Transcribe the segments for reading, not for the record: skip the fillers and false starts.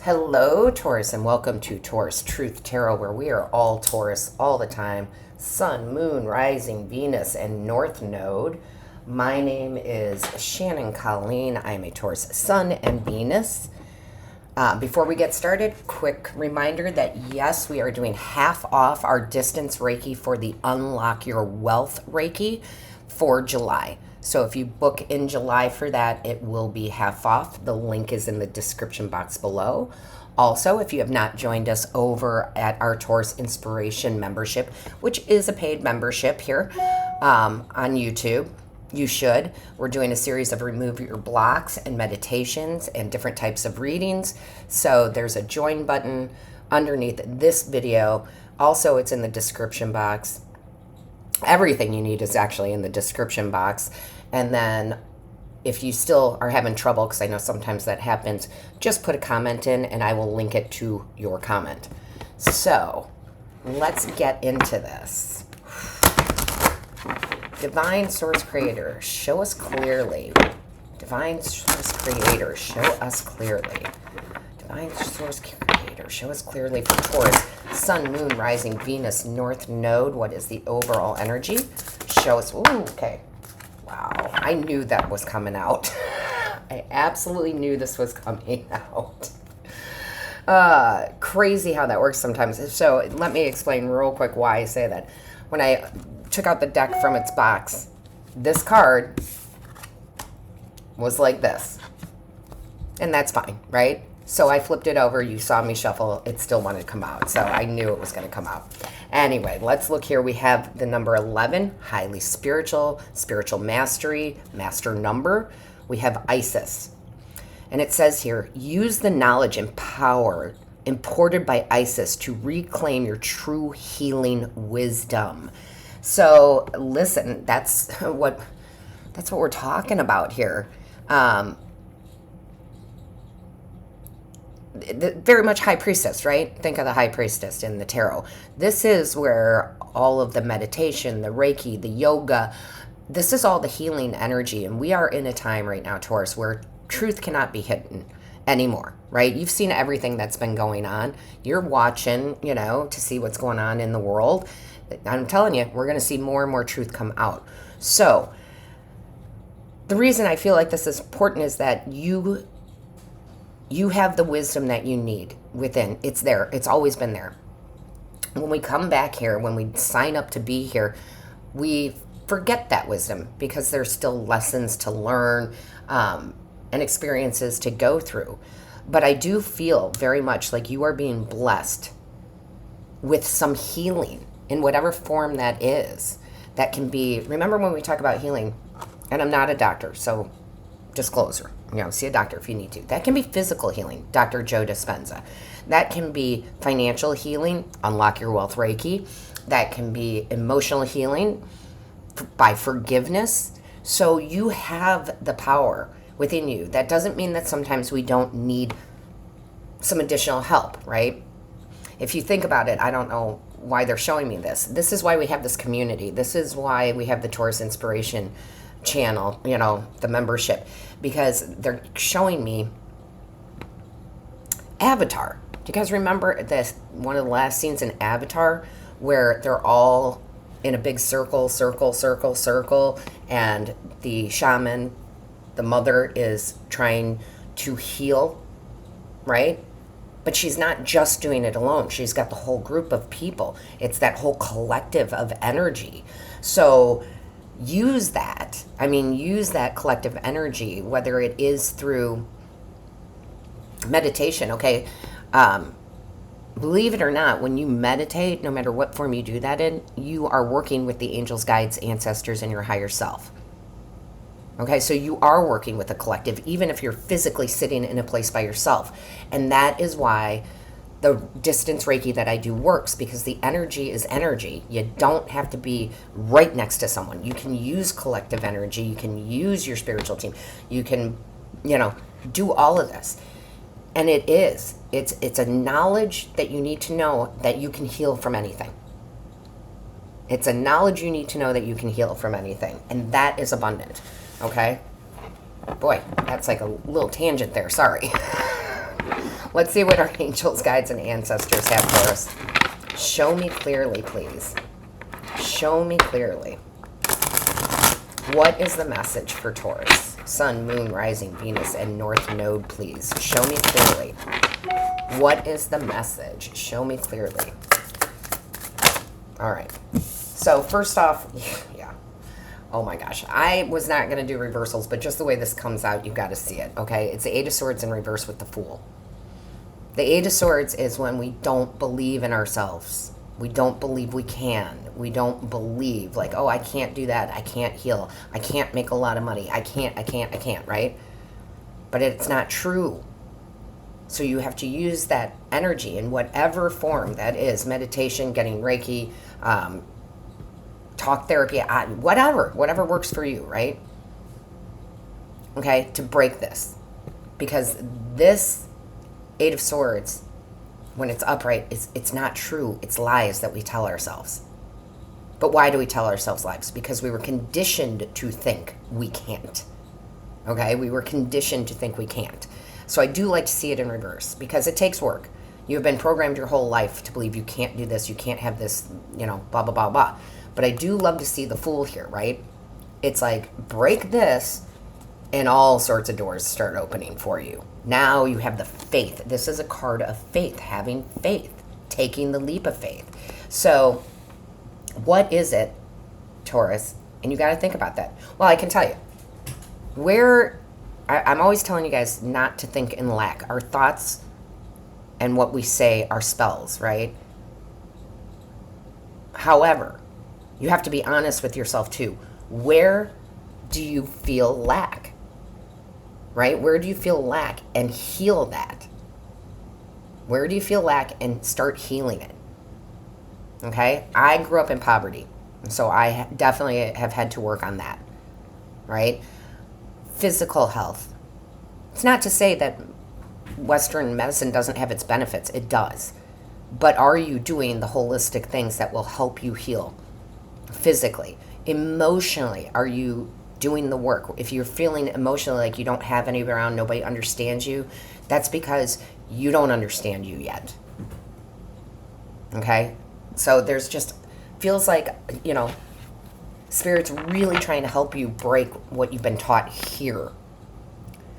Hello, Taurus, and welcome to Taurus Truth Tarot, where we are all Taurus all the time. Sun, Moon, Rising, Venus, and North Node. My name is Shannon Colleen. I am a Taurus Sun and Venus. Before we get started, quick reminder that yes, we are doing half off our distance Reiki for the Unlock Your Wealth Reiki for July. So if you book in July for that, it will be half off. The link is in the description box below. Also, if you have not joined us over at our Taurus Inspiration membership, which is a paid membership here on YouTube, you should. We're doing a series of remove your blocks and meditations and different types of readings. So there's a join button underneath this video. Also, it's in the description box. Everything you need is actually in the description box. And then if you still are having trouble, because I know sometimes that happens, just put a comment in and I will link it to your comment. So let's get into this. Divine Source Creator, show us clearly. Divine Source Creator, show us clearly. Divine Source Creator, show us clearly for Taurus. Sun, Moon, Rising, Venus, North Node. What is the overall energy? Show us. Ooh, okay. Wow. I knew that was coming out. I absolutely knew this was coming out. Crazy how that works sometimes. So let me explain real quick why I say that. When I took out the deck from its box, this card was like this. And that's fine, right? So I flipped it over. You saw me shuffle. It still wanted to come out. So I knew it was going to come out. Anyway, let's look here. We have the number 11, highly spiritual, spiritual mastery, master number. We have Isis. And it says here, use the knowledge and power imported by Isis to reclaim your true healing wisdom. So listen, that's what we're talking about here. Very much High Priestess, right? Think of the High Priestess in the tarot. This is where all of the meditation, the Reiki, the yoga, this is all the healing energy. And we are in a time right now, Taurus, where truth cannot be hidden anymore, right? You've seen everything that's been going on. You're watching, to see what's going on in the world. I'm telling you, we're going to see more and more truth come out. So the reason I feel like this is important is that you have the wisdom that you need within. It's there. It's always been there. When we come back here, when we sign up to be here, we forget that wisdom because there's still lessons to learn and experiences to go through. But I do feel very much like you are being blessed with some healing in whatever form that is. That can be, remember when we talk about healing, and I'm not a doctor, so disclosure, see a doctor if you need to. That can be physical healing, Dr. Joe Dispenza. That can be financial healing, Unlock Your Wealth Reiki. That can be emotional healing by forgiveness. So you have the power within you. That doesn't mean that sometimes we don't need some additional help, right? If you think about it, I don't know why they're showing me this. This is why we have this community. This is why we have the Taurus Inspiration channel, the membership, because they're showing me Avatar. Do you guys remember this, one of the last scenes in Avatar where they're all in a big circle, and the shaman, the mother, is trying to heal, right? But she's not just doing it alone. She's got the whole group of people. It's that whole collective of energy. So use that. Use that collective energy, whether it is through meditation, okay? Believe it or not, when you meditate, no matter what form you do that in, you are working with the angels, guides, ancestors, and your higher self. Okay, so you are working with a collective, even if you're physically sitting in a place by yourself. And that is why the distance Reiki that I do works, because the energy is energy. You don't have to be right next to someone. You can use collective energy. You can use your spiritual team. You can, do all of this. And it's a knowledge that you need to know that you can heal from anything. It's a knowledge you need to know that you can heal from anything. And that is abundant. Okay? Boy, that's like a little tangent there. Sorry. Let's see what our angels, guides, and ancestors have for us. Show me clearly, please. Show me clearly. What is the message for Taurus? Sun, Moon, Rising, Venus, and North Node, please. Show me clearly. What is the message? Show me clearly. All right. So first off, yeah. Oh my gosh. I was not going to do reversals, but just the way this comes out, you've got to see it, okay? It's the Eight of Swords in reverse with the Fool. The Eight of Swords is when we don't believe in ourselves. We don't believe we can. We don't believe, like, oh, I can't do that. I can't heal. I can't make a lot of money. I can't, right? But it's not true. So you have to use that energy in whatever form that is. Meditation, getting Reiki, talk therapy, whatever works for you, right? Okay, to break this. Because this Eight of Swords, when it's upright, it's not true. It's lies that we tell ourselves. But why do we tell ourselves lies? Because we were conditioned to think we can't. Okay? We were conditioned to think we can't. So I do like to see it in reverse because it takes work. You've been programmed your whole life to believe you can't do this, you can't have this, blah, blah, blah, blah. But I do love to see the Fool here, right? It's like, break this, and all sorts of doors start opening for you. Now you have the faith. This is a card of faith, having faith, taking the leap of faith. So what is it, Taurus? And you got to think about that. Well, I can tell you. I'm always telling you guys not to think in lack. Our thoughts and what we say are spells, right? However, you have to be honest with yourself too. Where do you feel lack? Right? Where do you feel lack and heal that? Where do you feel lack and start healing it? Okay? I grew up in poverty, so I definitely have had to work on that. Right? Physical health. It's not to say that Western medicine doesn't have its benefits. It does. But are you doing the holistic things that will help you heal physically? Emotionally, are you doing the work? If you're feeling emotionally like you don't have anybody around, nobody understands you, that's because you don't understand you yet. Okay? So there's just, feels like, Spirit's really trying to help you break what you've been taught here.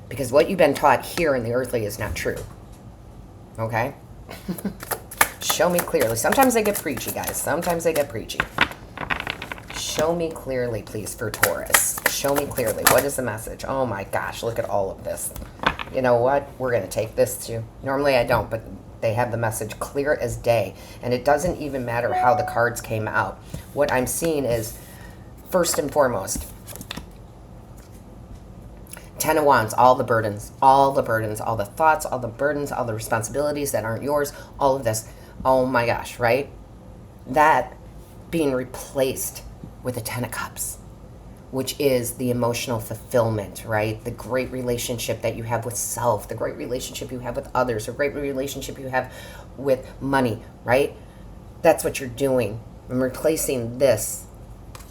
Because what you've been taught here in the earthly is not true. Okay? Show me clearly. Sometimes I get preachy, guys. Sometimes I get preachy. Show me clearly, please, for Taurus. Show me clearly. What is the message? Oh my gosh, look at all of this. You know what? We're going to take this too. Normally I don't, but they have the message clear as day. And it doesn't even matter how the cards came out. What I'm seeing is, first and foremost, Ten of Wands, all the burdens, all the thoughts, all the burdens, all the responsibilities that aren't yours, all of this. Oh my gosh, right? That being replaced with a Ten of Cups, which is the emotional fulfillment, right? The great relationship that you have with self, the great relationship you have with others, the great relationship you have with money, right? That's what you're doing. I'm replacing this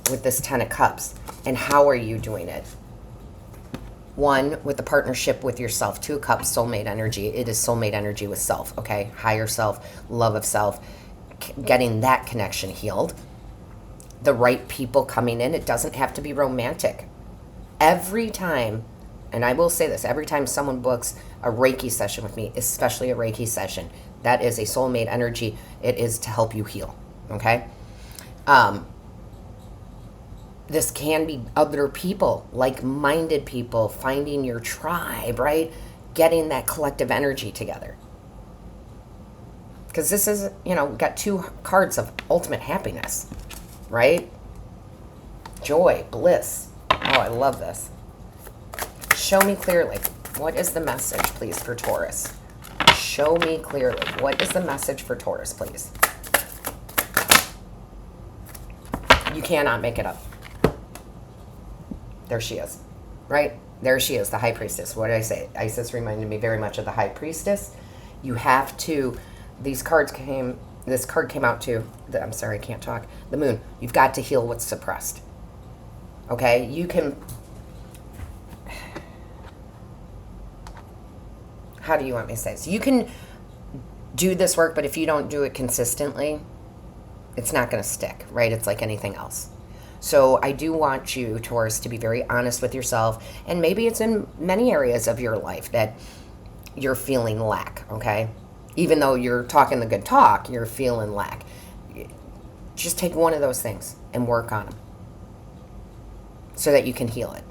with this Ten of Cups. And how are you doing it? One, with the partnership with yourself. Two of Cups, soulmate energy. It is soulmate energy with self, okay? Higher self, love of self, getting that connection healed. The right people coming in. It doesn't have to be romantic. Every time, and I will say this, every time someone books a Reiki session with me, especially a Reiki session, that is a soulmate energy. It is to help you heal, okay? This can be other people, like-minded people, finding your tribe, right? Getting that collective energy together. Because this is, got two cards of ultimate happiness, right? Joy, bliss. Oh, I love this. Show me clearly. What is the message, please, for Taurus? Show me clearly. What is the message for Taurus, please? You cannot make it up. There she is, right? There she is, the High Priestess. What did I say? Isis reminded me very much of the High Priestess. You have to, this card came out too. I'm sorry, I can't talk. The Moon. You've got to heal what's suppressed. Okay? You can, how do you want me to say this? You can do this work, but if you don't do it consistently, it's not going to stick, right? It's like anything else. So I do want you, Taurus, to be very honest with yourself. And maybe it's in many areas of your life that you're feeling lack, okay? Even though you're talking the good talk, you're feeling lack. Just take one of those things and work on them so that you can heal it.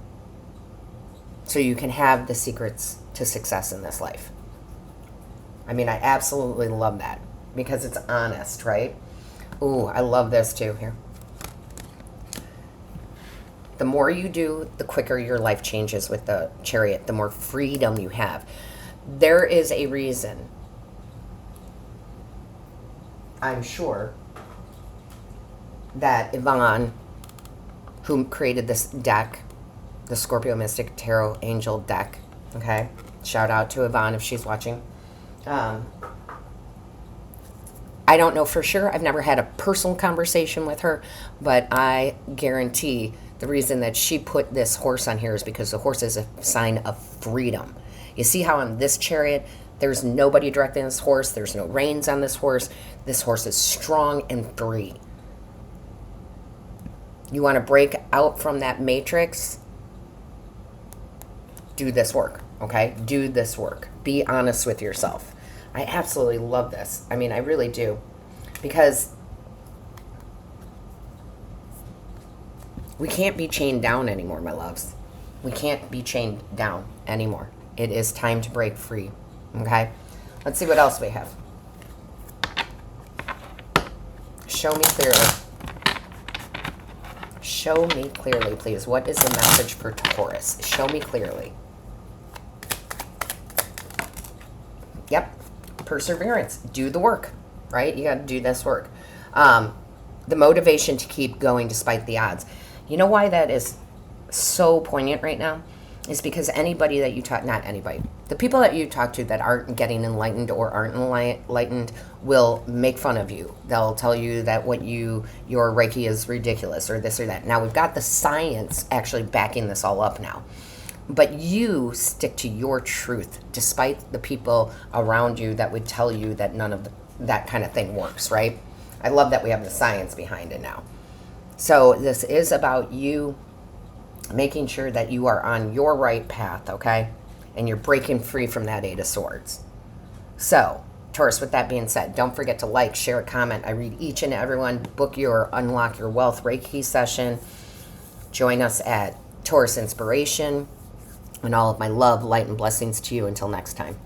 So you can have the secrets to success in this life. I mean, I absolutely love that because it's honest, right? Ooh, I love this too. Here. The more you do, the quicker your life changes with the Chariot, the more freedom you have. There is a reason, I'm sure, that Yvonne, who created this deck, the Scorpio Mystic Tarot Angel deck, okay? Shout out to Yvonne if she's watching. I don't know for sure. I've never had a personal conversation with her, but I guarantee the reason that she put this horse on here is because the horse is a sign of freedom. You see how on this Chariot, there's nobody directing this horse. There's no reins on this horse. This horse is strong and free. You want to break out from that matrix? Do this work, okay? Do this work. Be honest with yourself. I absolutely love this. I mean, I really do. Because we can't be chained down anymore, my loves. We can't be chained down anymore. It is time to break free, okay? Let's see what else we have. Show me clearly. Show me clearly, please. What is the message for Taurus? Show me clearly. Yep. Perseverance. Do the work, right? You got to do this work. The motivation to keep going despite the odds. You know why that is so poignant right now? Is because anybody that you talk, not anybody, the people that you talk to that aren't getting enlightened or aren't enlightened will make fun of you. They'll tell you that your Reiki is ridiculous or this or that. Now we've got the science actually backing this all up now. But you stick to your truth despite the people around you that would tell you that none of that kind of thing works, right? I love that we have the science behind it now. So this is about you making sure that you are on your right path, okay? And you're breaking free from that Eight of Swords. So, Taurus, with that being said, don't forget to like, share, comment. I read each and every one. Book your Unlock Your Wealth Reiki session. Join us at Taurus Inspiration. And all of my love, light, and blessings to you until next time.